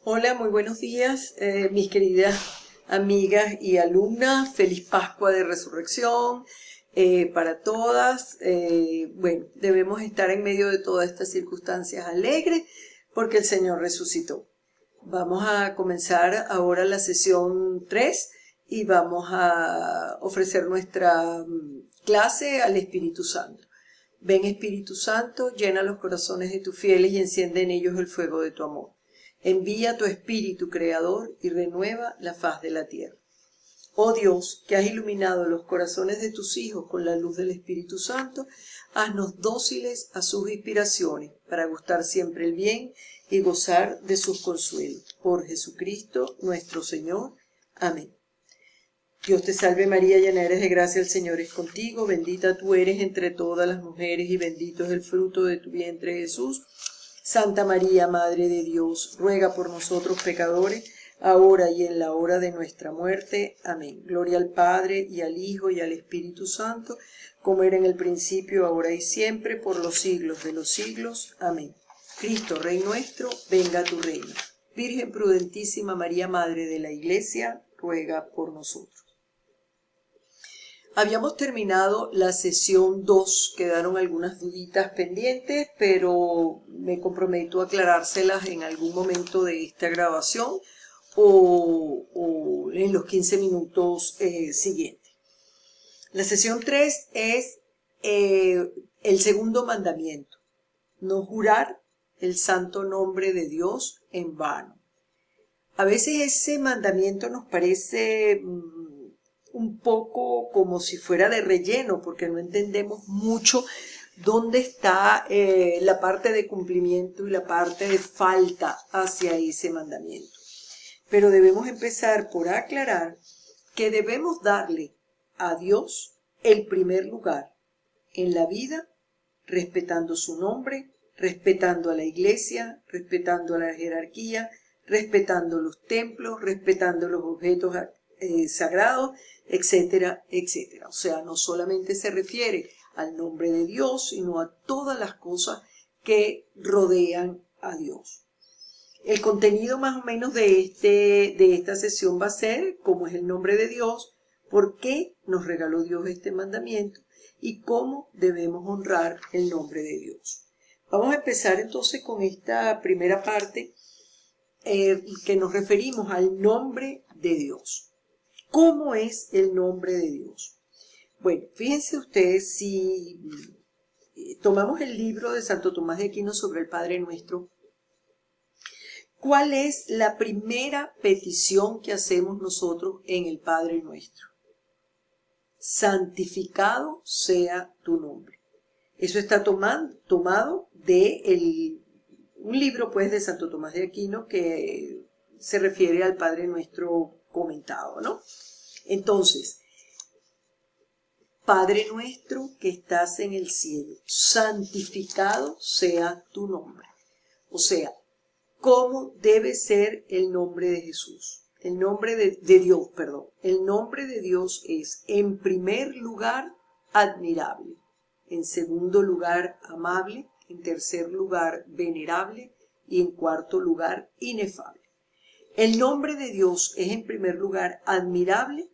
Hola, muy buenos días, mis queridas amigas y alumnas. Feliz Pascua de Resurrección para todas. Bueno, debemos estar en medio de todas estas circunstancias alegres porque el Señor resucitó. Vamos a comenzar ahora la sesión 3 y vamos a ofrecer nuestra clase al Espíritu Santo. Ven, Espíritu Santo, llena los corazones de tus fieles y enciende en ellos el fuego de tu amor. Envía tu Espíritu Creador y renueva la faz de la tierra. Oh Dios, que has iluminado los corazones de tus hijos con la luz del Espíritu Santo, haznos dóciles a sus inspiraciones para gustar siempre el bien y gozar de sus consuelos. Por Jesucristo nuestro Señor. Amén. Dios te salve María, llena eres de gracia, el Señor es contigo, bendita tú eres entre todas las mujeres y bendito es el fruto de tu vientre Jesús. Santa María, Madre de Dios, ruega por nosotros pecadores, ahora y en la hora de nuestra muerte. Amén. Gloria al Padre, y al Hijo, y al Espíritu Santo, como era en el principio, ahora y siempre, por los siglos de los siglos. Amén. Cristo, Rey nuestro, venga a tu reino. Virgen prudentísima María, Madre de la Iglesia, ruega por nosotros. Habíamos terminado la sesión 2, quedaron algunas duditas pendientes, pero me comprometo a aclarárselas en algún momento de esta grabación o en los 15 minutos siguientes. La sesión 3 es el segundo mandamiento, no jurar el santo nombre de Dios en vano. A veces ese mandamiento nos parece un poco como si fuera de relleno, porque no entendemos mucho dónde está la parte de cumplimiento y la parte de falta hacia ese mandamiento. Pero debemos empezar por aclarar que debemos darle a Dios el primer lugar en la vida, respetando su nombre, respetando a la iglesia, respetando a la jerarquía, respetando los templos, respetando los objetos sagrados, etcétera, etcétera. O sea, no solamente se refiere al nombre de Dios, sino a todas las cosas que rodean a Dios. El contenido más o menos de esta sesión va a ser cómo es el nombre de Dios, por qué nos regaló Dios este mandamiento y cómo debemos honrar el nombre de Dios. Vamos a empezar entonces con esta primera parte que nos referimos al nombre de Dios. ¿Cómo es el nombre de Dios? Bueno, fíjense ustedes, si tomamos el libro de Santo Tomás de Aquino sobre el Padre Nuestro, ¿cuál es la primera petición que hacemos nosotros en el Padre Nuestro? Santificado sea tu nombre. Eso está tomado de un libro pues de Santo Tomás de Aquino que se refiere al Padre Nuestro comentado, ¿no? Entonces, Padre nuestro que estás en el cielo, santificado sea tu nombre. O sea, ¿cómo debe ser el nombre de Jesús? El nombre de Dios, perdón. El nombre de Dios es, en primer lugar, admirable. En segundo lugar, amable. En tercer lugar, venerable. Y en cuarto lugar, inefable. El nombre de Dios es, en primer lugar, admirable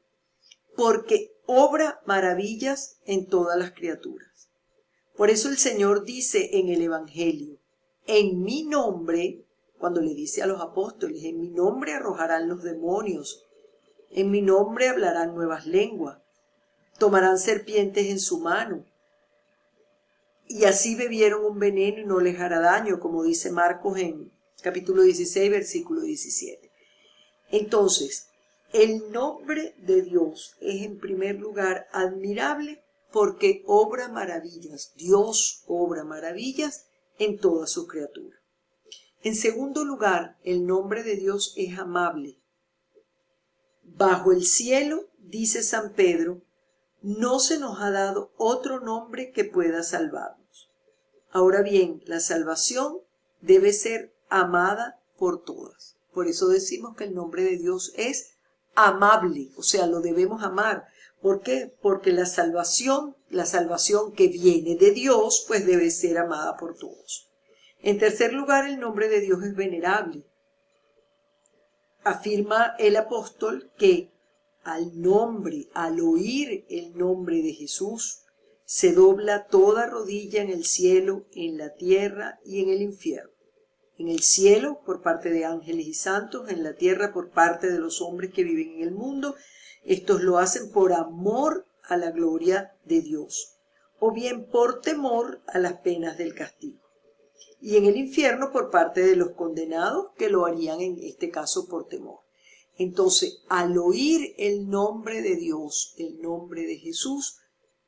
porque obra maravillas en todas las criaturas. Por eso el Señor dice en el Evangelio, en mi nombre, cuando le dice a los apóstoles, en mi nombre arrojarán los demonios, en mi nombre hablarán nuevas lenguas, tomarán serpientes en su mano, y así bebieron un veneno y no les hará daño, como dice Marcos en capítulo 16, versículo 17. Entonces, el nombre de Dios es en primer lugar admirable porque obra maravillas. Dios obra maravillas en toda su criatura. En segundo lugar, el nombre de Dios es amable. Bajo el cielo, dice San Pedro, no se nos ha dado otro nombre que pueda salvarnos. Ahora bien, la salvación debe ser amada por todas. Por eso decimos que el nombre de Dios es amable, o sea, lo debemos amar. ¿Por qué? Porque la salvación que viene de Dios, pues debe ser amada por todos. En tercer lugar, el nombre de Dios es venerable. afirma el apóstol que al oír el nombre de Jesús, se dobla toda rodilla en el cielo, en la tierra y en el infierno. En el cielo por parte de ángeles y santos, en la tierra por parte de los hombres que viven en el mundo. Estos lo hacen por amor a la gloria de Dios, o bien por temor a las penas del castigo. Y en el infierno por parte de los condenados, que lo harían en este caso por temor. Entonces, al oír el nombre de Dios, el nombre de Jesús,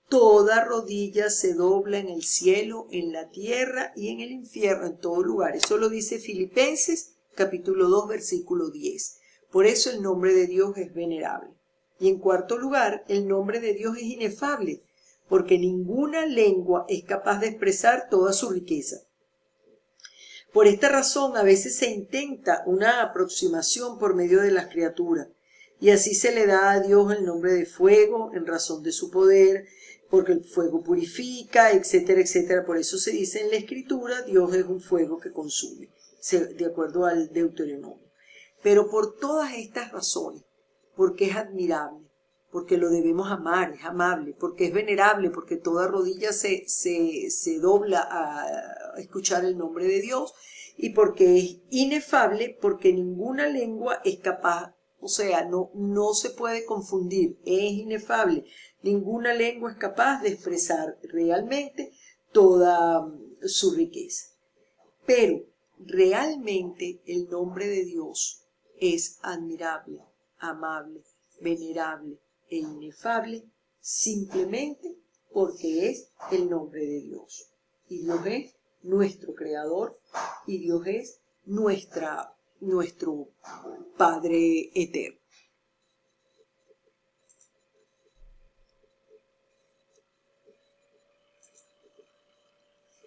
toda rodilla se dobla en el cielo, en la tierra y en el infierno, en todo lugar. Eso lo dice Filipenses, capítulo 2, versículo 10. Por eso el nombre de Dios es venerable. Y en cuarto lugar, el nombre de Dios es inefable, porque ninguna lengua es capaz de expresar toda su riqueza. Por esta razón, a veces se intenta una aproximación por medio de las criaturas, y así se le da a Dios el nombre de fuego en razón de su poder, porque el fuego purifica, etcétera, etcétera. Por eso se dice en la Escritura, Dios es un fuego que consume, de acuerdo al Deuteronomio. Pero por todas estas razones, porque es admirable, porque lo debemos amar, es amable, porque es venerable, porque toda rodilla se dobla a escuchar el nombre de Dios, y porque es inefable, porque ninguna lengua es capaz, o sea, no se puede confundir, es inefable. Ninguna lengua es capaz de expresar realmente toda su riqueza. Pero realmente el nombre de Dios es admirable, amable, venerable e inefable, simplemente porque es el nombre de Dios. Y Dios es nuestro Creador, y Dios es nuestro Padre eterno.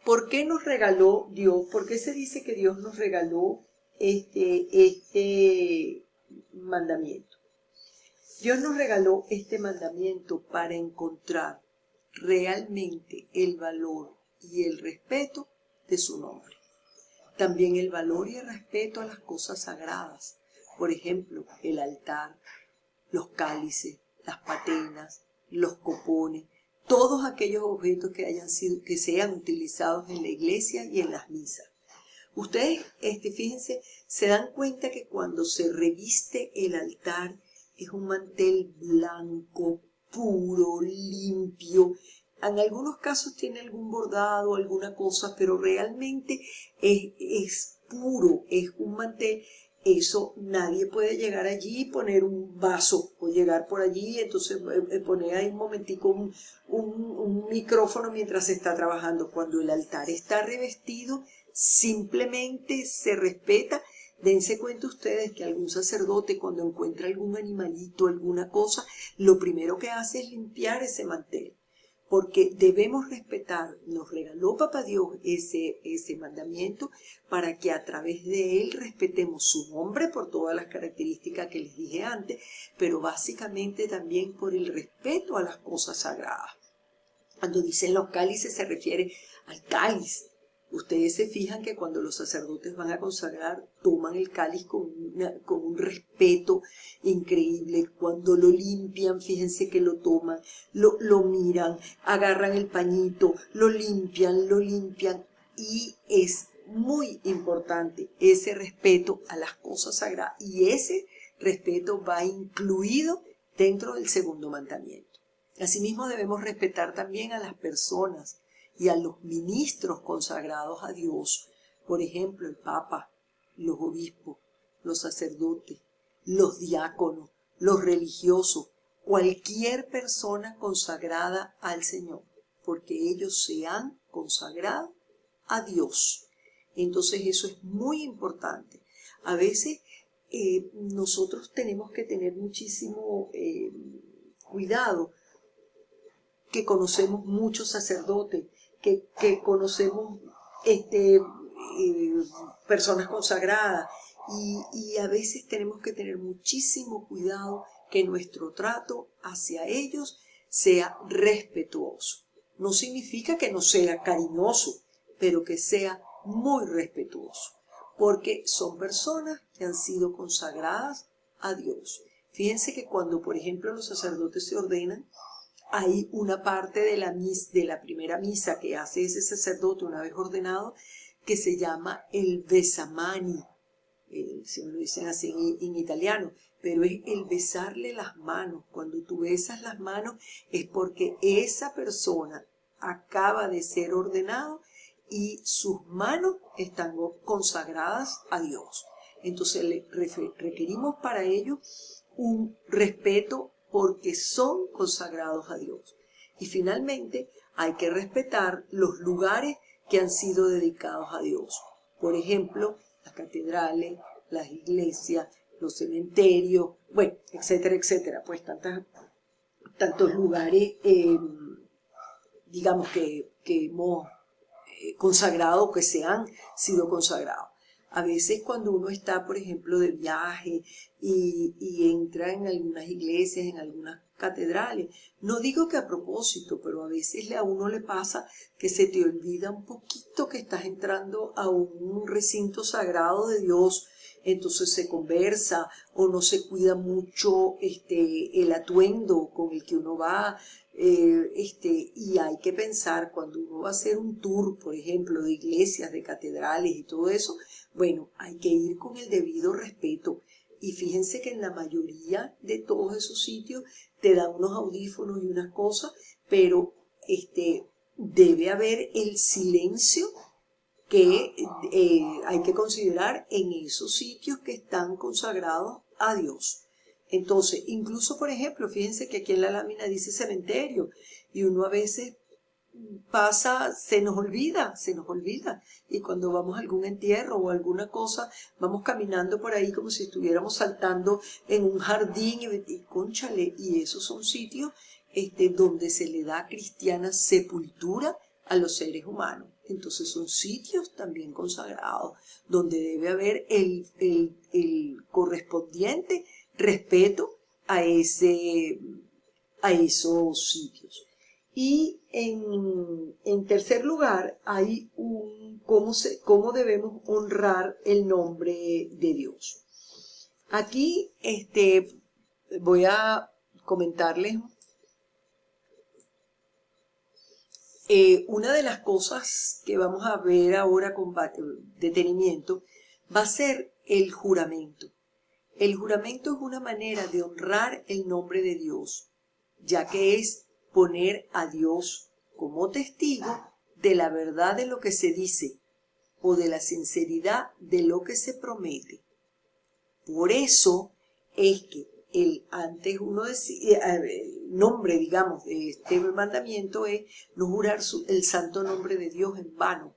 ¿Por qué nos regaló Dios? ¿Por qué se dice que Dios nos regaló este mandamiento? Dios nos regaló este mandamiento para encontrar realmente el valor y el respeto de su nombre. También el valor y el respeto a las cosas sagradas. Por ejemplo, el altar, los cálices, las patenas, los copones, todos aquellos objetos que sean utilizados en la iglesia y en las misas. Ustedes, fíjense, se dan cuenta que cuando se reviste el altar es un mantel blanco, puro, limpio. En algunos casos tiene algún bordado, alguna cosa, pero realmente es puro, es un mantel. Eso nadie puede llegar allí y poner un vaso o llegar por allí y entonces poner ahí un momentico un micrófono mientras se está trabajando. Cuando el altar está revestido, simplemente se respeta. Dense cuenta ustedes que algún sacerdote cuando encuentra algún animalito, alguna cosa, lo primero que hace es limpiar ese mantel. Porque debemos respetar, nos regaló Papá Dios ese mandamiento para que a través de él respetemos su nombre por todas las características que les dije antes, pero básicamente también por el respeto a las cosas sagradas. Cuando dicen los cálices se refiere al cáliz. Ustedes se fijan que cuando los sacerdotes van a consagrar, toman el cáliz con un respeto increíble. Cuando lo limpian, fíjense que lo toman, lo miran, agarran el pañito, lo limpian. Y es muy importante ese respeto a las cosas sagradas. Y ese respeto va incluido dentro del segundo mandamiento. Asimismo debemos respetar también a las personas y a los ministros consagrados a Dios, por ejemplo, el Papa, los obispos, los sacerdotes, los diáconos, los religiosos, cualquier persona consagrada al Señor, porque ellos se han consagrado a Dios. Entonces eso es muy importante. A veces nosotros tenemos que tener muchísimo cuidado, que conocemos muchos sacerdotes, que conocemos personas consagradas y a veces tenemos que tener muchísimo cuidado que nuestro trato hacia ellos sea respetuoso. No significa que no sea cariñoso, pero que sea muy respetuoso. porque son personas que han sido consagradas a Dios. Fíjense que cuando, por ejemplo, los sacerdotes se ordenan, hay una parte de la primera misa que hace ese sacerdote una vez ordenado, que se llama el besamani, si me lo dicen así en italiano, pero es el besarle las manos. Cuando tú besas las manos es porque esa persona acaba de ser ordenado y sus manos están consagradas a Dios. Entonces requerimos para ello un respeto porque son consagrados a Dios. Y finalmente hay que respetar los lugares que han sido dedicados a Dios. Por ejemplo, las catedrales, las iglesias, los cementerios, bueno, etcétera, etcétera. Pues tantos lugares, digamos, que hemos consagrado, que se han sido consagrados. A veces cuando uno está, por ejemplo, de viaje y entra en algunas iglesias, en algunas catedrales, no digo que a propósito, pero a veces a uno le pasa que se te olvida un poquito que estás entrando a un recinto sagrado de Dios, entonces se conversa o no se cuida mucho el atuendo con el que uno va. Y hay que pensar, cuando uno va a hacer un tour, por ejemplo, de iglesias, de catedrales y todo eso, bueno, hay que ir con el debido respeto. Y fíjense que en la mayoría de todos esos sitios te dan unos audífonos y unas cosas, pero debe haber el silencio que hay que considerar en esos sitios que están consagrados a Dios. Entonces, incluso, por ejemplo, fíjense que aquí en la lámina dice cementerio y uno a veces pasa, se nos olvida. Y cuando vamos a algún entierro o alguna cosa, vamos caminando por ahí como si estuviéramos saltando en un jardín y cónchale, y esos son sitios donde se le da cristiana sepultura a los seres humanos. Entonces son sitios también consagrados, donde debe haber el correspondiente respeto a esos sitios. Y en tercer lugar, hay cómo debemos honrar el nombre de Dios. Aquí voy a comentarles una de las cosas que vamos a ver ahora con detenimiento va a ser el juramento. El juramento es una manera de honrar el nombre de Dios, ya que es poner a Dios como testigo de la verdad de lo que se dice o de la sinceridad de lo que se promete. Por eso es que antes uno decía, el nombre, digamos, de este mandamiento es no jurar el santo nombre de Dios en vano,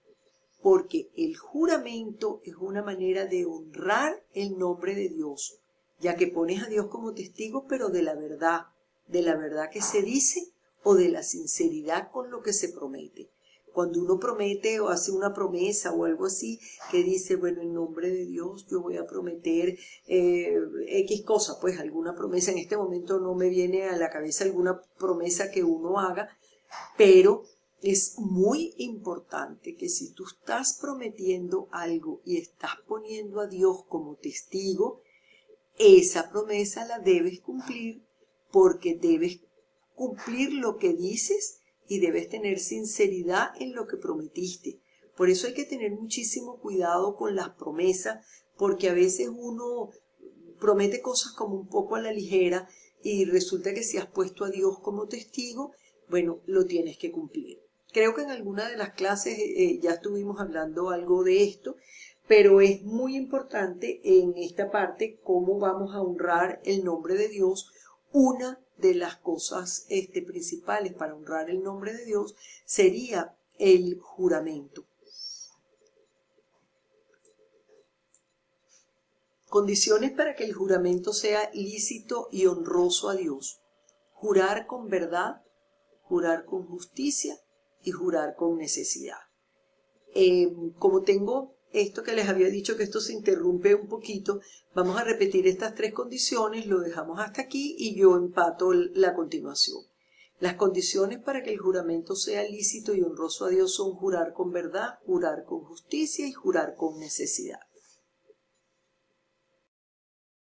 porque el juramento es una manera de honrar el nombre de Dios, ya que pones a Dios como testigo, pero de la verdad que se dice o de la sinceridad con lo que se promete. Cuando uno promete o hace una promesa o algo así, que dice, bueno, en nombre de Dios yo voy a prometer X cosa, pues alguna promesa, en este momento no me viene a la cabeza alguna promesa que uno haga, pero es muy importante que si tú estás prometiendo algo y estás poniendo a Dios como testigo, esa promesa la debes cumplir, porque debes cumplir lo que dices y debes tener sinceridad en lo que prometiste. Por eso hay que tener muchísimo cuidado con las promesas, porque a veces uno promete cosas como un poco a la ligera y resulta que si has puesto a Dios como testigo, bueno, lo tienes que cumplir. Creo que en alguna de las clases ya estuvimos hablando algo de esto, pero es muy importante en esta parte cómo vamos a honrar el nombre de Dios. Una de las cosas principales para honrar el nombre de Dios sería el juramento. Condiciones para que el juramento sea lícito y honroso a Dios: jurar con verdad, jurar con justicia y jurar con necesidad. Como tengo esto que les había dicho, que esto se interrumpe un poquito, vamos a repetir estas tres condiciones, lo dejamos hasta aquí y yo empato la continuación. Las condiciones para que el juramento sea lícito y honroso a Dios son jurar con verdad, jurar con justicia y jurar con necesidad.